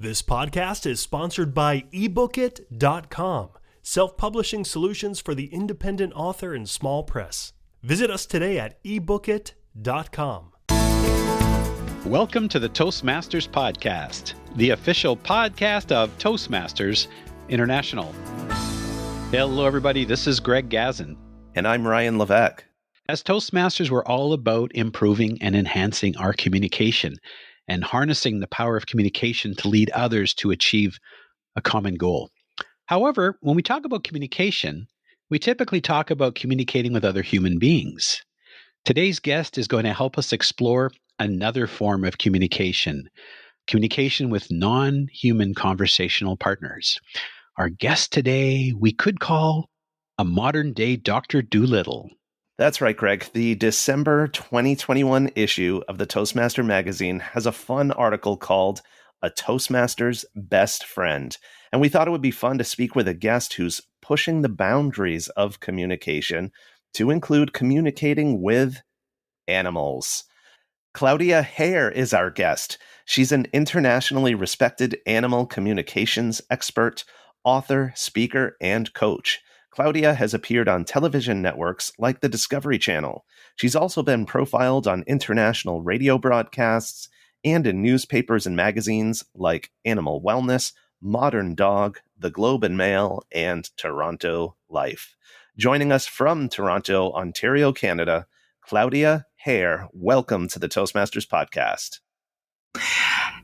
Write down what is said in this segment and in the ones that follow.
This podcast is sponsored by ebookit.com, self-publishing solutions for the independent author and small press. Visit us today at ebookit.com. Welcome to the Toastmasters podcast, the official podcast of Toastmasters International. Hello, everybody. This is Greg Gazin. And I'm Ryan Levesque. As Toastmasters, we're all about improving and enhancing our communication and harnessing the power of communication to lead others to achieve a common goal. However, when we talk about communication, we typically talk about communicating with other human beings. Today's guest is going to help us explore another form of communication with non-human conversational partners. Our guest today, we could call a modern-day Dr. Doolittle. That's right, Greg. The December 2021 issue of the Toastmaster magazine has a fun article called A Toastmaster's Best Friend. And we thought it would be fun to speak with a guest who's pushing the boundaries of communication to include communicating with animals. Claudia Hehr is our guest. She's an internationally respected animal communications expert, author, speaker, and coach. Claudia has appeared on television networks like the Discovery Channel. She's also been profiled on international radio broadcasts and in newspapers and magazines like Animal Wellness, Modern Dog, The Globe and Mail, and Toronto Life. Joining us from Toronto, Ontario, Canada, Claudia Hehr. Welcome to the Toastmasters podcast.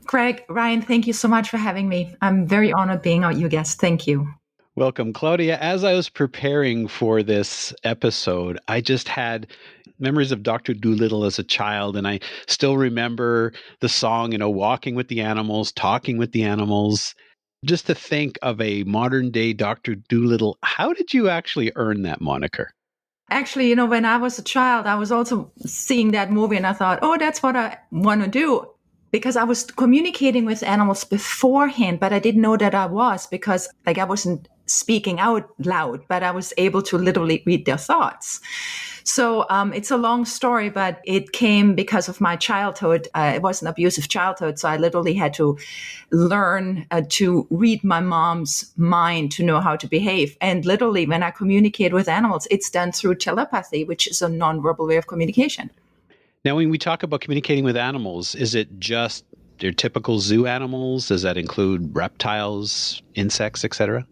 Greg, Ryan, thank you so much for having me. I'm very honored being your guest. Thank you. Welcome, Claudia. As I was preparing for this episode, I just had memories of Dr. Doolittle as a child, and I still remember the song, walking with the animals, talking with the animals. Just to think of a modern-day Dr. Doolittle, how did you actually earn that moniker? Actually, when I was a child, I was also seeing that movie, and I thought, that's what I want to do. Because I was communicating with animals beforehand, but I didn't know that I was because I wasn't speaking out loud, but I was able to literally read their thoughts. So it's a long story, but it came because of my childhood. It was an abusive childhood, so I literally had to learn to read my mom's mind to know how to behave. And literally, when I communicate with animals, it's done through telepathy, which is a nonverbal way of communication. Now, when we talk about communicating with animals, is it just your typical zoo animals? Does that include reptiles, insects, etc.?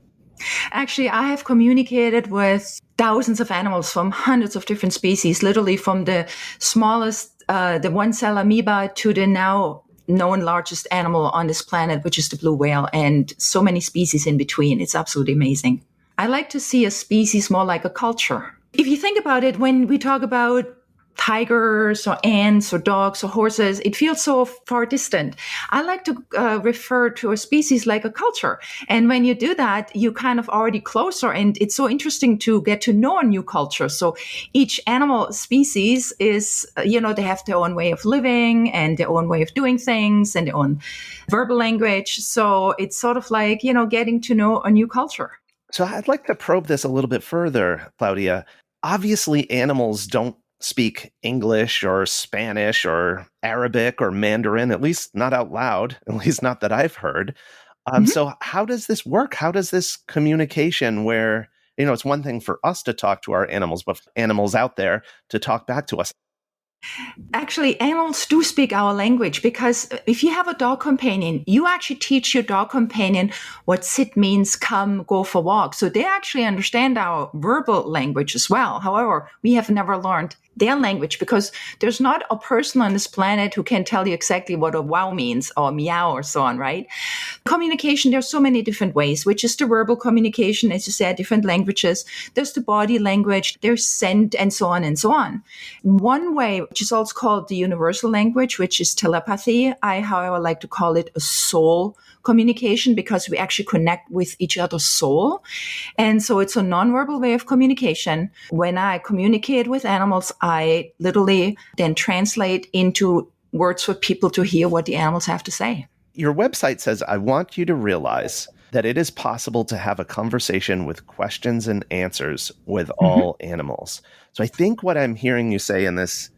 Actually, I have communicated with thousands of animals from hundreds of different species, literally from the smallest, the one-cell amoeba, to the now known largest animal on this planet, which is the blue whale, and so many species in between. It's absolutely amazing. I like to see a species more like a culture. If you think about it, when we talk about tigers or ants or dogs or horses, it feels so far distant. I like to refer to a species like a culture. And when you do that, you kind of already closer, and it's so interesting to get to know a new culture. So each animal species is, they have their own way of living and their own way of doing things and their own verbal language. So it's sort of like, getting to know a new culture. So I'd like to probe this a little bit further, Claudia. Obviously, animals don't speak English or Spanish or Arabic or Mandarin, at least not out loud, at least not that I've heard. So how does this work? How does this communication where, it's one thing for us to talk to our animals, but animals out there to talk back to us? Actually, animals do speak our language, because if you have a dog companion, you actually teach your dog companion what sit means, come, go for walk. So they actually understand our verbal language as well. However, we have never learned their language because there's not a person on this planet who can tell you exactly what a wow means or meow or so on, right? Communication, there's so many different ways, which is the verbal communication, as you said, different languages. There's the body language, there's scent, and so on and so on. One way, which is also called the universal language, which is telepathy. I, however, like to call it a soul communication because we actually connect with each other's soul. And so it's a nonverbal way of communication. When I communicate with animals, I literally then translate into words for people to hear what the animals have to say. Your website says, I want you to realize that it is possible to have a conversation with questions and answers with all animals. So I think what I'm hearing you say in this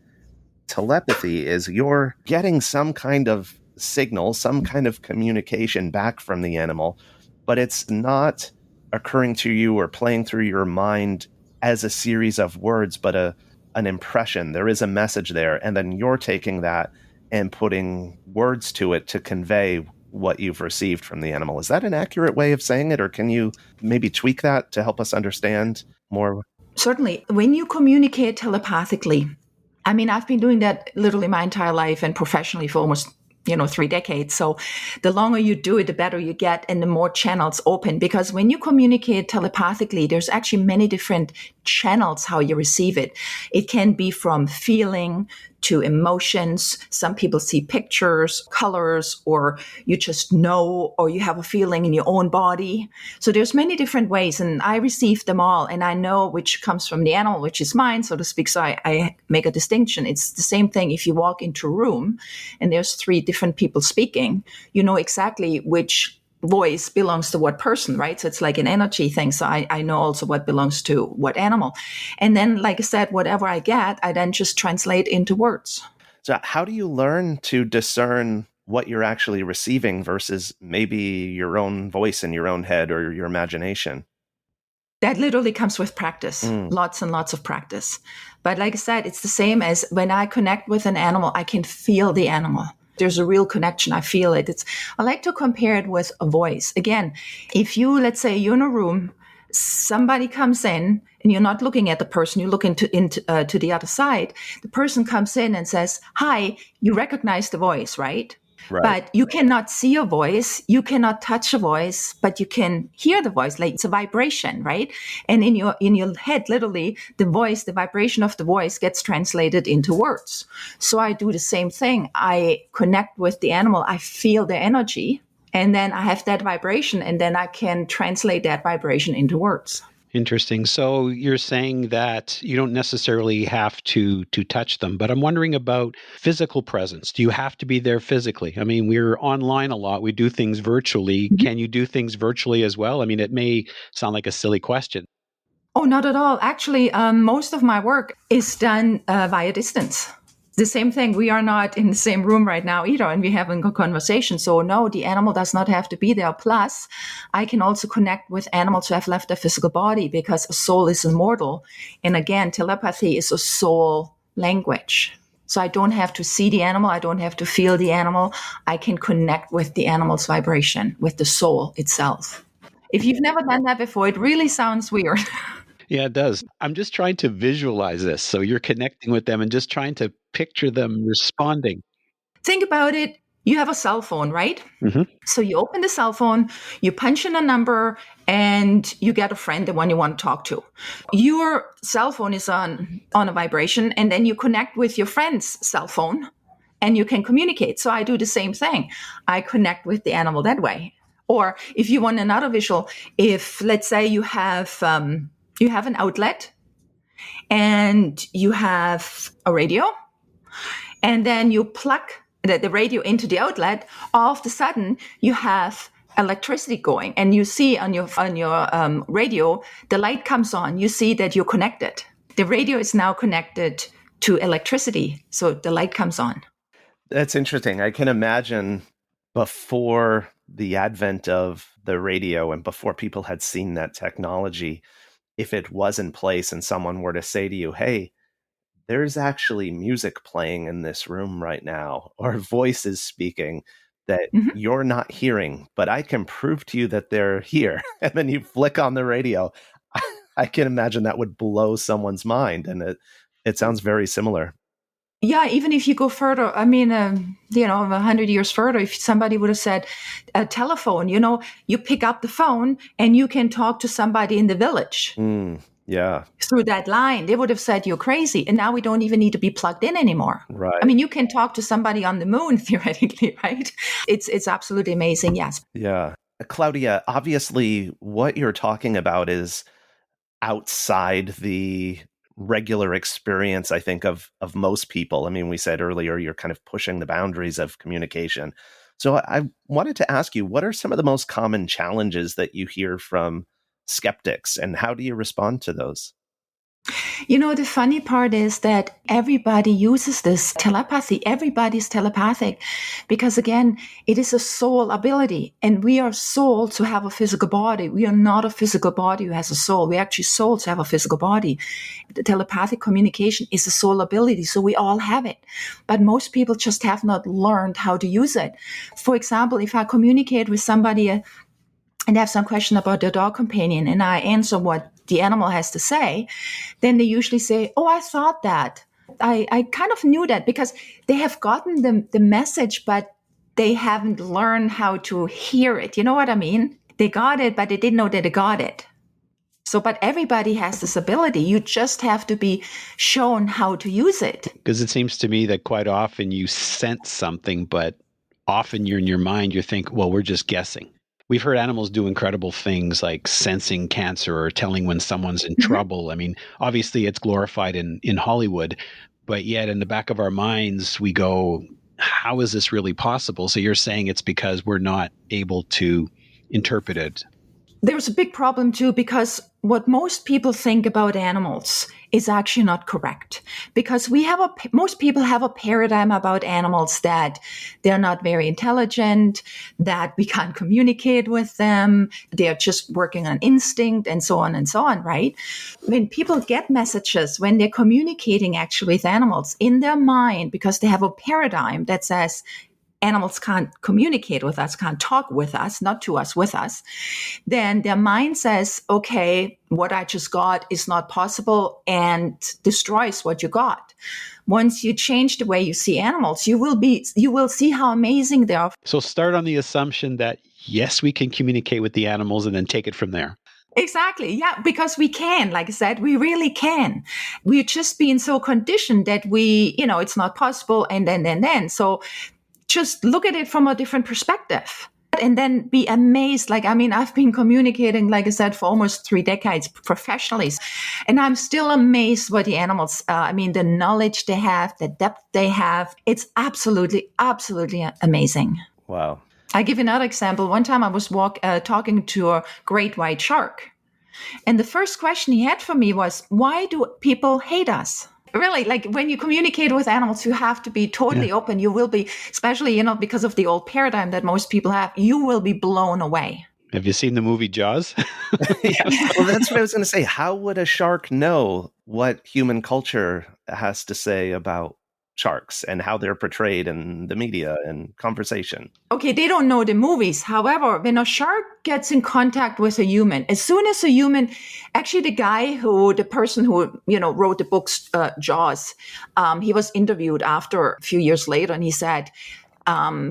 telepathy is you're getting some kind of signal, some kind of communication back from the animal, but it's not occurring to you or playing through your mind as a series of words, but an impression. There is a message there, and then you're taking that and putting words to it to convey what you've received from the animal. Is that an accurate way of saying it, or can you maybe tweak that to help us understand more? Certainly, when you communicate telepathically, I mean, I've been doing that literally my entire life and professionally for almost 3 decades. So the longer you do it, the better you get and the more channels open. Because when you communicate telepathically, there's actually many different channels how you receive it. It can be from feeling to emotions. Some people see pictures, colors, or you just know, or you have a feeling in your own body. So there's many different ways, and I receive them all, and I know which comes from the animal, which is mine, so to speak. So I make a distinction. It's the same thing if you walk into a room and there's 3 different people speaking, you know exactly which voice belongs to what person, right? So it's like an energy thing. So I know also what belongs to what animal. And then, like I said, whatever I get, I then just translate into words. So how do you learn to discern what you're actually receiving versus maybe your own voice in your own head or your imagination? That literally comes with practice, lots and lots of practice. But like I said, it's the same as when I connect with an animal, I can feel the animal. There's a real connection. I feel it. I like to compare it with a voice. Again, if you, let's say you're in a room, somebody comes in and you're not looking at the person, you look into to the other side. The person comes in and says, "Hi," you recognize the voice, right? Right. But you cannot see a voice, you cannot touch a voice, but you can hear the voice. Like it's a vibration, right? And in your head, literally, the voice, the vibration of the voice gets translated into words. So I do the same thing. I connect with the animal, I feel the energy, and then I have that vibration, and then I can translate that vibration into words. Interesting. So you're saying that you don't necessarily have to touch them, but I'm wondering about physical presence. Do you have to be there physically? I mean, we're online a lot. We do things virtually. Mhm. Can you do things virtually as well? I mean, it may sound like a silly question. Oh, not at all. Actually, most of my work is done via distance. The same thing. We are not in the same room right now either, and we're having a conversation. So no, the animal does not have to be there. Plus, I can also connect with animals who have left their physical body because a soul is immortal. And again, telepathy is a soul language. So I don't have to see the animal. I don't have to feel the animal. I can connect with the animal's vibration, with the soul itself. If you've never done that before, it really sounds weird. Yeah, it does. I'm just trying to visualize this. So you're connecting with them and just trying to picture them responding. Think about it. You have a cell phone, right? Hmm. So you open the cell phone, you punch in a number, and you get a friend, the one you want to talk to. Your cell phone is on a vibration, and then you connect with your friend's cell phone, and you can communicate. So I do the same thing. I connect with the animal that way. Or if you want another visual, if let's say you have an outlet, and you have a radio, and then you plug the radio into the outlet, all of a sudden you have electricity going, and you see on your radio, the light comes on. You see that you're connected. The radio is now connected to electricity, so the light comes on. That's interesting. I can imagine before the advent of the radio and before people had seen that technology, if it was in place and someone were to say to you, "Hey, there's actually music playing in this room right now," or voices speaking that Mhm. you're not hearing, but I can prove to you that they're here. And then you flick on the radio. I can imagine that would blow someone's mind. And it sounds very similar. Yeah, even if you go further, I mean, 100 years further, if somebody would have said a telephone, you pick up the phone and you can talk to somebody in the village Yeah, through that line, they would have said you're crazy. And now we don't even need to be plugged in anymore. right. I mean, you can talk to somebody on the moon theoretically, right? It's absolutely amazing. Yes. Yeah. Claudia, obviously, what you're talking about is outside the regular experience, I think, of most people. I mean, we said earlier, you're kind of pushing the boundaries of communication. So I wanted to ask you, what are some of the most common challenges that you hear from skeptics, and how do you respond to those? The funny part is that everybody uses this telepathy. Everybody's telepathic because, again, it is a soul ability. And we are soul to have a physical body. We are not a physical body who has a soul. We're actually soul to have a physical body. The telepathic communication is a soul ability. So we all have it. But most people just have not learned how to use it. For example, if I communicate with somebody and have some question about their dog companion and I answer what the animal has to say, then they usually say, oh, I thought that. I kind of knew that because they have gotten the message, but they haven't learned how to hear it. You know what I mean? They got it, but they didn't know that they got it. So, but everybody has this ability. You just have to be shown how to use it. Because it seems to me that quite often you sense something, but often you're in your mind, you think, well, we're just guessing. We've heard animals do incredible things like sensing cancer or telling when someone's in trouble. I mean, obviously it's glorified in Hollywood, but yet in the back of our minds, we go, how is this really possible? So you're saying it's because we're not able to interpret it. There's a big problem too, because what most people think about animals is actually not correct. Because most people have a paradigm about animals that they're not very intelligent, that we can't communicate with them, they're just working on instinct and so on, right? When people get messages, when they're communicating actually with animals in their mind, because they have a paradigm that says, animals can't communicate with us, can't talk with us, not to us, with us, then their mind says, okay, what I just got is not possible and destroys what you got. Once you change the way you see animals, you will see how amazing they are. So start on the assumption that, yes, we can communicate with the animals and then take it from there. Exactly. Yeah, because we can, like I said, we really can. We're just being so conditioned that it's not possible. And then. So just look at it from a different perspective and then be amazed. I've been communicating, like I said, for almost 3 decades professionally. And I'm still amazed what the animals, the knowledge they have, the depth they have. It's absolutely, absolutely amazing. Wow. I give you another example. One time I was talking to a great white shark. And the first question he had for me was, why do people hate us? Really, like when you communicate with animals, you have to be totally open. You will be, especially, because of the old paradigm that most people have, you will be blown away. Have you seen the movie Jaws? Yeah. Well, that's what I was going to say. How would a shark know what human culture has to say about sharks and how they're portrayed in the media and conversation? Okay, they don't know the movies. However, when a shark gets in contact with a human, as soon as a human, actually the person who, wrote the books, Jaws, he was interviewed after a few years later, and he said,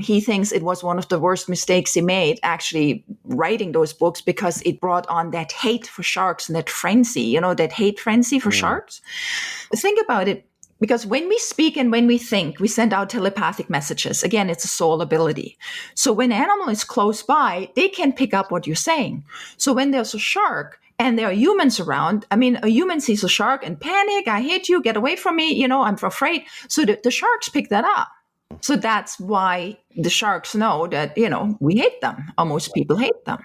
he thinks it was one of the worst mistakes he made actually writing those books because it brought on that hate for sharks and that frenzy, that hate frenzy for sharks. Think about it. Because when we speak and when we think, we send out telepathic messages. Again, it's a soul ability. So when an animal is close by, they can pick up what you're saying. So when there's a shark and there are humans around, a human sees a shark and panic, I hate you, get away from me, I'm afraid. So the sharks pick that up. So that's why the sharks know that, we hate them, or most people hate them.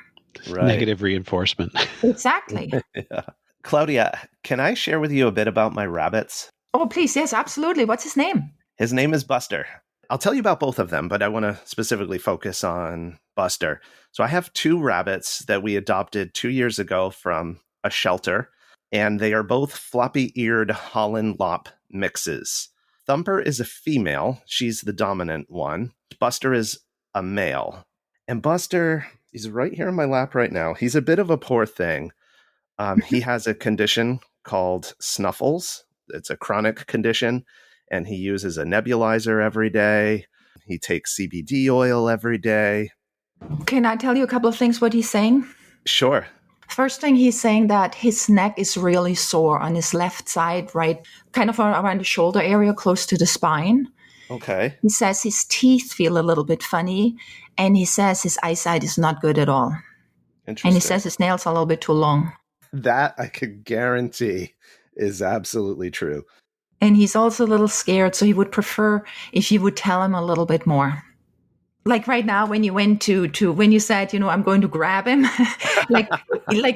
Right. Negative reinforcement. Exactly. Yeah. Claudia, can I share with you a bit about my rabbits? Oh, please. Yes, absolutely. What's his name? His name is Buster. I'll tell you about both of them, but I want to specifically focus on Buster. So I have 2 rabbits that we adopted 2 years ago from a shelter, and they are both floppy-eared Holland Lop mixes. Thumper is a female. She's the dominant one. Buster is a male. And Buster, he's right here in my lap right now. He's a bit of a poor thing. He has a condition called snuffles. It's a chronic condition, and he uses a nebulizer every day. He takes CBD oil every day. Can I tell you a couple of things what he's saying? Sure. First thing, he's saying that his neck is really sore on his left side, right, kind of around the shoulder area, close to the spine. Okay. He says his teeth feel a little bit funny, and he says his eyesight is not good at all. Interesting. And he says his nails are a little bit too long. That I could guarantee is absolutely true. And he's also a little scared, so he would prefer if you would tell him a little bit more. Like right now, when you went to when you said, I'm going to grab him, like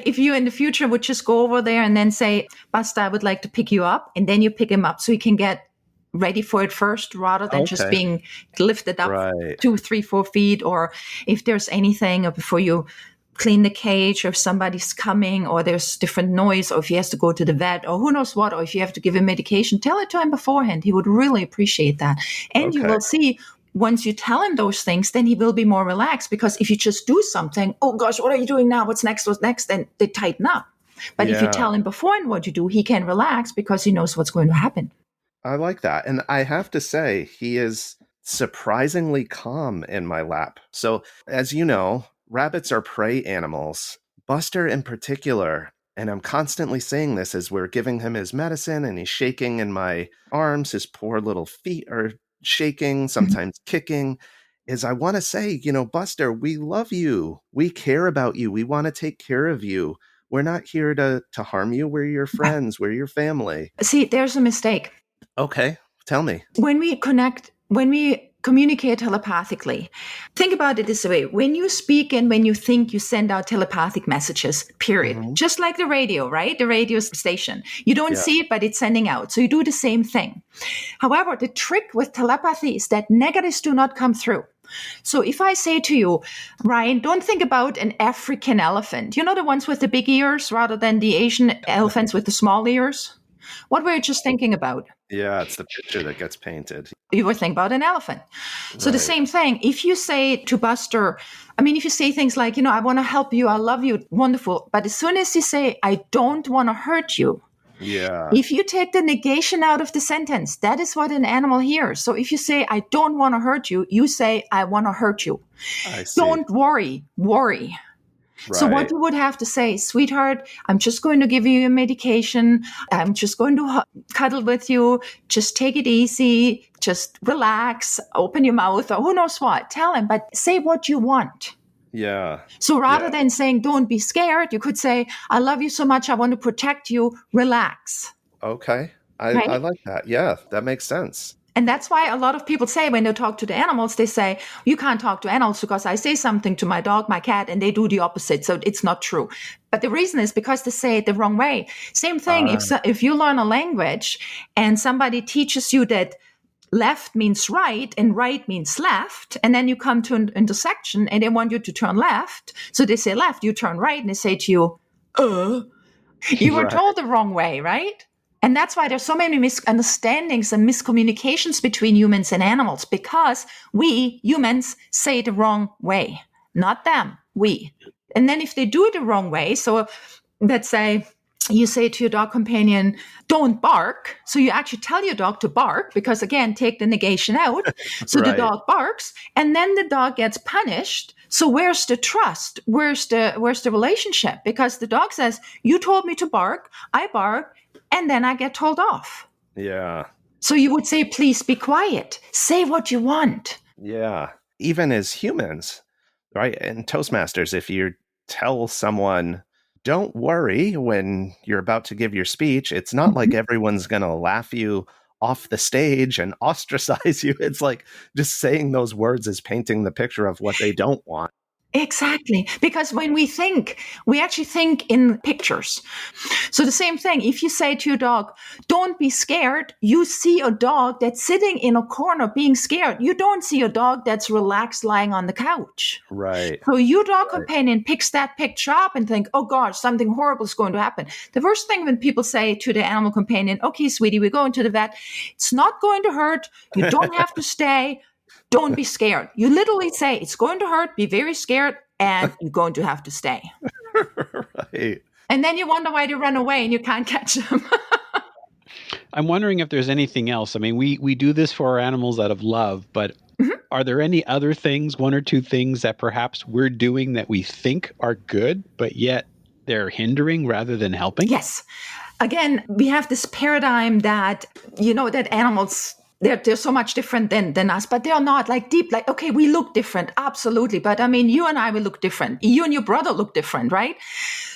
if you in the future would just go over there and then say, Buster, I would like to pick you up, and then you pick him up so he can get ready for it first, rather than just Okay. being lifted up Right. 2, 3, 4 feet, or if there's anything, or before you clean the cage, or if somebody's coming, or there's different noise, or if he has to go to the vet, or who knows what, or if you have to give him medication, tell it to him beforehand. He would really appreciate that. And you Okay. will see, once you tell him those things, then he will be more relaxed, because if you just do something, oh gosh, what are you doing now? What's next? Then they tighten up. But if you Yeah. tell him beforehand what you do, he can relax because he knows what's going to happen. I like that. And I have to say, he is surprisingly calm in my lap. So, as you know, rabbits are prey animals. Buster, in particular, and I'm constantly saying this as we're giving him his medicine and he's shaking in my arms, his poor little feet are shaking, sometimes kicking. Is I want to say, Buster, we love you. We care about you. We want to take care of you. We're not here to harm you. We're your friends. We're your family. See, there's a mistake. Okay, tell me. When we communicate telepathically, think about it this way. When you speak and when you think, you send out telepathic messages, period. Mhm. Just like the radio, right? The radio station. You don't Yeah. see it, but it's sending out. So you do the same thing. However, the trick with telepathy is that negatives do not come through. So if I say to you, Ryan, don't think about an African elephant, the ones with the big ears rather than the Asian elephants with the small ears. What were you just thinking about? Yeah, it's the picture that gets painted. You were thinking about an elephant. So the Right. same thing, if you say to Buster, if you say things like, I want to help you, I love you, wonderful. But as soon as you say, I don't want to hurt you, Yeah. if you take the negation out of the sentence, that is what an animal hears. So if you say, I don't want to hurt you, you say, I want to hurt you. I see. Don't worry. So what Right. you would have to say, sweetheart, I'm just going to give you your medication. I'm just going to cuddle with you. Just take it easy. Just relax. Open your mouth, or who knows what. Tell him, but say what you want. Yeah. So rather Yeah. than saying, don't be scared, you could say, I love you so much. I want to protect you. Relax. Okay. I Right? like that. Yeah, that makes sense. And that's why a lot of people say, when they talk to the animals, they say, you can't talk to animals because I say something to my dog, my cat, and they do the opposite. So it's not true. But the reason is because they say it the wrong way. Same thing, if you learn a language and somebody teaches you that left means right and right means left, and then you come to an intersection and they want you to turn left. So they say left, you turn right, and they say to you, you were Right. told the wrong way, right? And that's why there's so many misunderstandings and miscommunications between humans and animals, because we humans say it the wrong way, not them, we. And then if they do it the wrong way, so let's say you say to your dog companion, don't bark. So you actually tell your dog to bark, because again, take the negation out. So the Right. dog barks, and then the dog gets punished. So where's the trust? Where's the relationship? Because the dog says, you told me to bark, I bark, and then I get told off. Yeah. So you would say, please be quiet. Say what you want. Yeah. Even as humans, right? In Toastmasters, if you tell someone, don't worry when you're about to give your speech, it's not like everyone's going to laugh you off the stage and ostracize you. It's like just saying those words is painting the picture of what they don't want. Exactly. Because when we think, we actually think in pictures. So the same thing, if you say to your dog, don't be scared, you see a dog that's sitting in a corner being scared. You don't see a dog that's relaxed lying on the couch. Right. So your dog companion picks that picture up and think, oh gosh, something horrible is going to happen. The first thing when people say to the animal companion, okay, sweetie, we're going to the vet. It's not going to hurt. You don't have to stay. Don't be scared. You literally say, it's going to hurt, be very scared, and you're going to have to stay. Right. And then you wonder why they run away and you can't catch them. I'm wondering if there's anything else. I mean, we do this for our animals out of love, but are there any other things, one or two things that perhaps we're doing that we think are good, but yet they're hindering rather than helping? Yes. Again, we have this paradigm that, that animals, they're so much different than us, but they're not like deep, like, okay, we look different. Absolutely. But I mean, you and I will look different. You and your brother look different, right?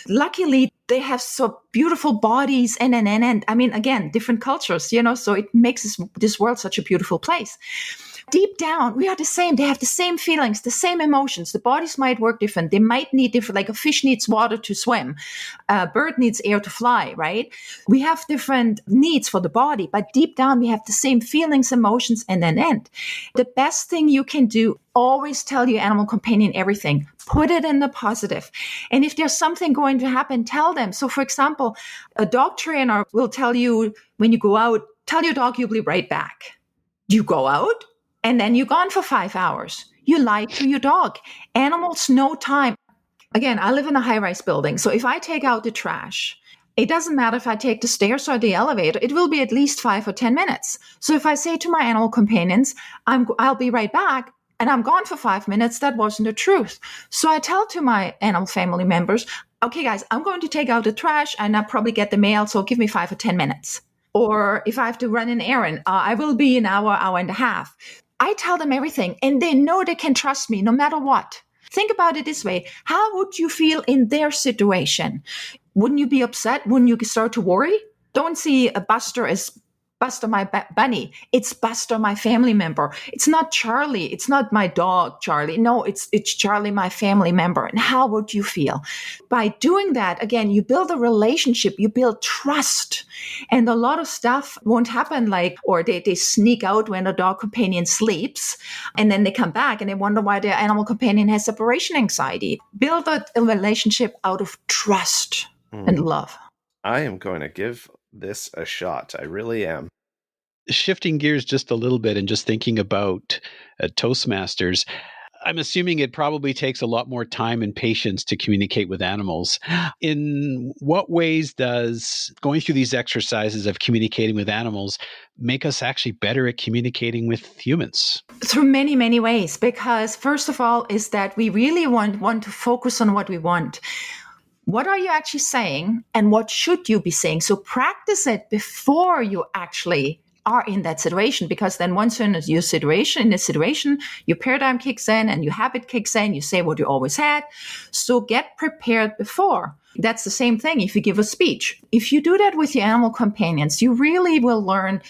Luckily, they have so beautiful bodies and I mean, again, different cultures, so it makes this world such a beautiful place. Deep down, we are the same. They have the same feelings, the same emotions. The bodies might work different. They might need different, like a fish needs water to swim. A bird needs air to fly, right? We have different needs for the body, but deep down, we have the same feelings, emotions, and an end. The best thing you can do, always tell your animal companion everything. Put it in the positive. And if there's something going to happen, tell them. So for example, a dog trainer will tell you when you go out, tell your dog you'll be right back. You go out, and then you're gone for 5 hours. You lied to your dog. Animals know time. Again, I live in a high-rise building. So if I take out the trash, it doesn't matter if I take the stairs or the elevator. It will be at least 5 or 10 minutes. So if I say to my animal companions, I'll be right back, and I'm gone for 5 minutes, that wasn't the truth. So I tell to my animal family members, okay, guys, I'm going to take out the trash, and I'll probably get the mail, so give me 5 or 10 minutes. Or if I have to run an errand, I will be an hour and a half. I tell them everything, and they know they can trust me no matter what. Think about it this way. How would you feel in their situation? Wouldn't you be upset? Wouldn't you start to worry? Don't see a Buster as Buster, my bunny. It's Buster, my family member. It's not Charlie. It's not my dog, Charlie. No, it's Charlie, my family member. And how would you feel? By doing that, again, you build a relationship, you build trust. And a lot of stuff won't happen or they sneak out when a dog companion sleeps, and then they come back and they wonder why their animal companion has separation anxiety. Build a relationship out of trust and love. I am going to give this a shot. I really am. Shifting gears just a little bit and just thinking about Toastmasters, I'm assuming it probably takes a lot more time and patience to communicate with animals. In what ways does going through these exercises of communicating with animals make us actually better at communicating with humans? Through many, many ways. Because first of all is that we really want to focus on what we want. What are you actually saying, and what should you be saying? So practice it before you actually are in that situation, because then once you're in your situation, your paradigm kicks in and your habit kicks in. You say what you always had. So get prepared before. That's the same thing if you give a speech. If you do that with your animal companions, you really will learn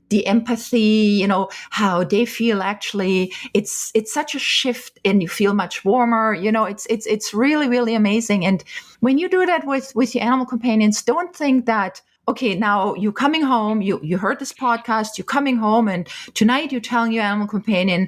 the empathy, how they feel. Actually, it's such a shift, and you feel much warmer. It's really, really amazing. And when you do that with your animal companions, don't think that, okay, now you're coming home, you heard this podcast, you're coming home, and tonight you're telling your animal companion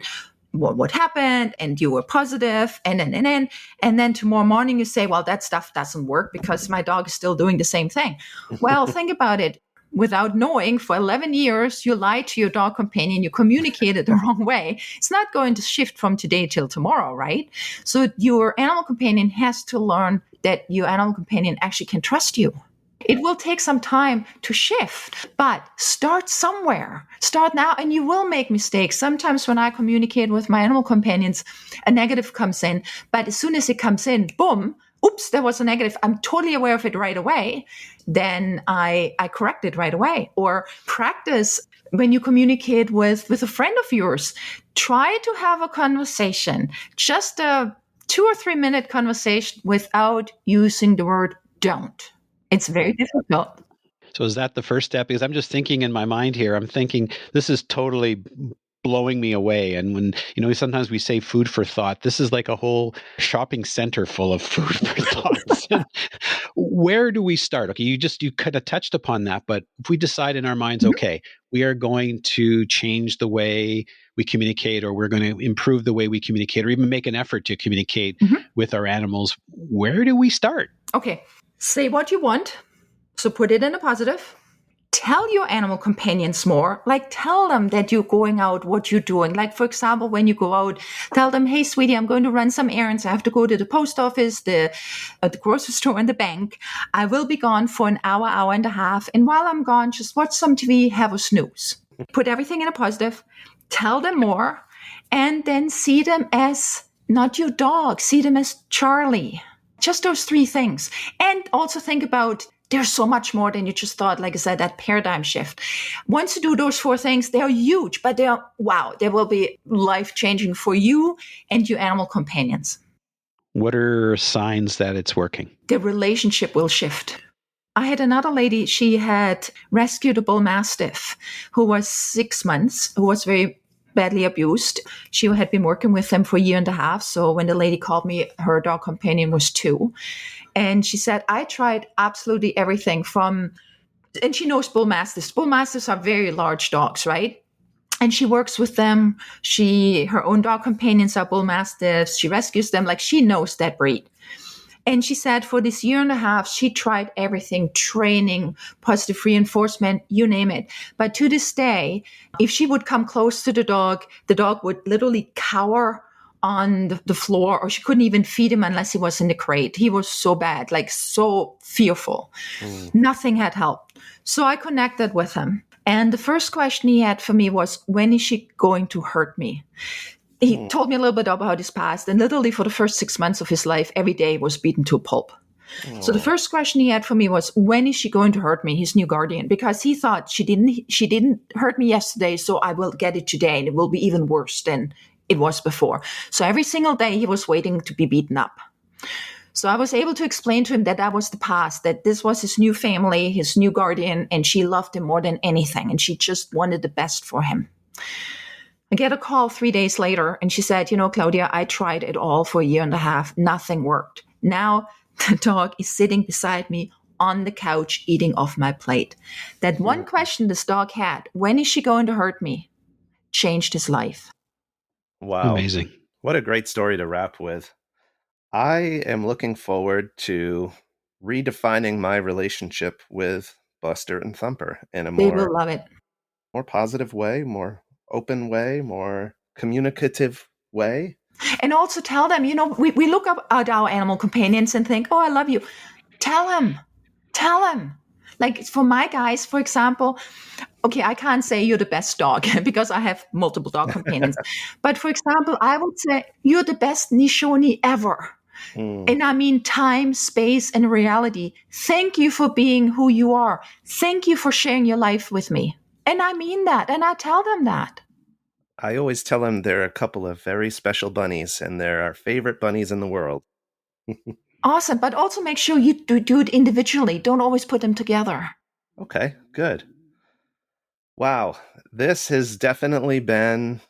what happened, and you were positive, and then tomorrow morning you say, well, that stuff doesn't work because my dog is still doing the same thing. Well, think about it. Without knowing, for 11 years, you lied to your dog companion, you communicated the wrong way. It's not going to shift from today till tomorrow, right? So your animal companion has to learn that your animal companion actually can trust you. It will take some time to shift, but start somewhere. Start now, and you will make mistakes. Sometimes when I communicate with my animal companions, a negative comes in, but as soon as it comes in, boom, oops, there was a negative. I'm totally aware of it right away. Then I correct it right away. Or practice when you communicate with a friend of yours. Try to have a conversation, just a 2 or 3 minute conversation without using the word don't. It's very difficult. So is that the first step? Because I'm just thinking in my mind here, I'm thinking this is totally blowing me away. And when, sometimes we say food for thought, this is like a whole shopping center full of food for thoughts. Where do we start? Okay, you kind of touched upon that, but if we decide in our minds, okay, we are going to change the way we communicate, or we're going to improve the way we communicate, or even make an effort to communicate with our animals, where do we start? Okay, say what you want. So put it in a positive. Tell your animal companions more. Tell them that you're going out, what you're doing. For example, when you go out, tell them, hey, sweetie, I'm going to run some errands. I have to go to the post office, the grocery store, and the bank. I will be gone for an hour and a half. And while I'm gone, just watch some TV, have a snooze. Put everything in a positive. Tell them more. And then see them as not your dog. See them as Charlie. Just those 3 things. And also think about, there's so much more than you just thought. Like I said, that paradigm shift. Once you do those 4 things, they're huge, but they will be life-changing for you and your animal companions. What are signs that it's working? The relationship will shift. I had another lady, she had rescued a bull mastiff who was 6 months, who was very badly abused. She had been working with them for a year and a half. So when the lady called me, her dog companion was 2. And she said, I tried absolutely everything and she knows bull mastiffs. Bull mastiffs are very large dogs, right? And she works with them. Her own dog companions are bull mastiffs. She rescues them. Like, she knows that breed. And she said for this year and a half, she tried everything, training, positive reinforcement, you name it. But to this day, if she would come close to the dog would literally cower on the floor, or she couldn't even feed him unless he was in the crate. He was so bad, like so fearful. Nothing had helped. So I connected with him. And the first question he had for me was, when is she going to hurt me? He told me a little bit about his past, and literally for the first 6 months of his life, every day he was beaten to a pulp. So the first question he had for me was, when is she going to hurt me, his new guardian? Because he thought she didn't hurt me yesterday, so I will get it today, and it will be even worse than it was before. So every single day he was waiting to be beaten up. So I was able to explain to him that was the past, that this was his new family, his new guardian, and she loved him more than anything, and she just wanted the best for him. I get a call 3 days later, and she said, Claudia, I tried it all for a year and a half. Nothing worked. Now the dog is sitting beside me on the couch eating off my plate. That one question this dog had, when is she going to hurt me, changed his life. Wow. Amazing. What a great story to wrap with. I am looking forward to redefining my relationship with Buster and Thumper in a They will love it. more positive way, more open way, more communicative way. And also tell them, we look up at our animal companions and think, oh, I love you. Tell him. Like for my guys, for example, okay, I can't say you're the best dog because I have multiple dog companions. But for example, I would say you're the best Nishoni ever. And I mean time, space, and reality. Thank you for being who you are. Thank you for sharing your life with me. And I mean that, and I tell them that. I always tell them they're a couple of very special bunnies, and they're our favorite bunnies in the world. Awesome, but also make sure you do it individually. Don't always put them together. Okay, good. Wow, this has definitely been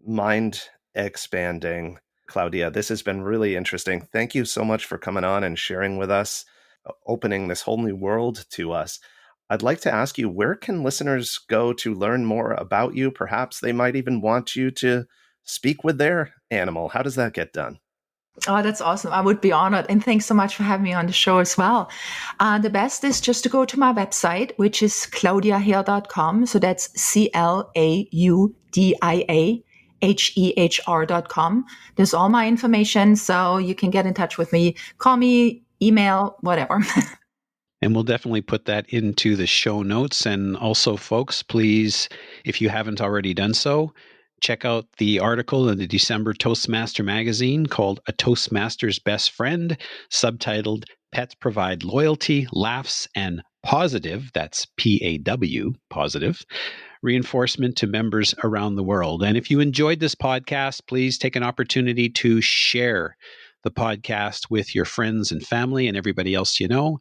mind-expanding, Claudia. This has been really interesting. Thank you so much for coming on and sharing with us, opening this whole new world to us. I'd like to ask you, where can listeners go to learn more about you? Perhaps they might even want you to speak with their animal. How does that get done? Oh, that's awesome. I would be honored. And thanks so much for having me on the show as well. The best is just to go to my website, which is claudiahehr.com. So that's CLAUDIAHEHR.com. There's all my information. So you can get in touch with me, call me, email, whatever. And we'll definitely put that into the show notes. And also, folks, please, if you haven't already done so, check out the article in the December Toastmaster magazine called A Toastmaster's Best Friend, subtitled Pets Provide Loyalty, Laughs, and Positive, that's PAW, positive, reinforcement to members around the world. And if you enjoyed this podcast, please take an opportunity to share the podcast with your friends and family and everybody else you know.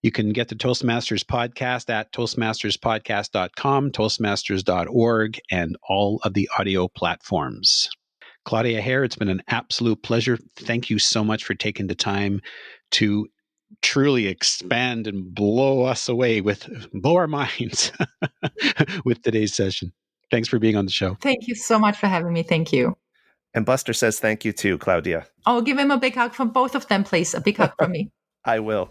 You can get the Toastmasters podcast at toastmasterspodcast.com, toastmasters.org, and all of the audio platforms. Claudia Hehr, it's been an absolute pleasure. Thank you so much for taking the time to truly expand and blow our minds with today's session. Thanks for being on the show. Thank you so much for having me. Thank you. And Buster says thank you too, Claudia. Oh, give him a big hug from both of them, please. A big hug from me. I will.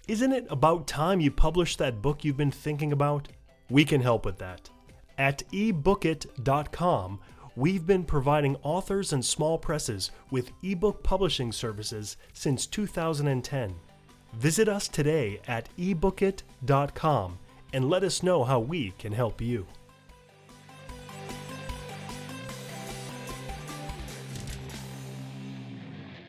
Isn't it about time you published that book you've been thinking about? We can help with that. At ebookit.com, we've been providing authors and small presses with ebook publishing services since 2010. Visit us today at ebookit.com and let us know how we can help you.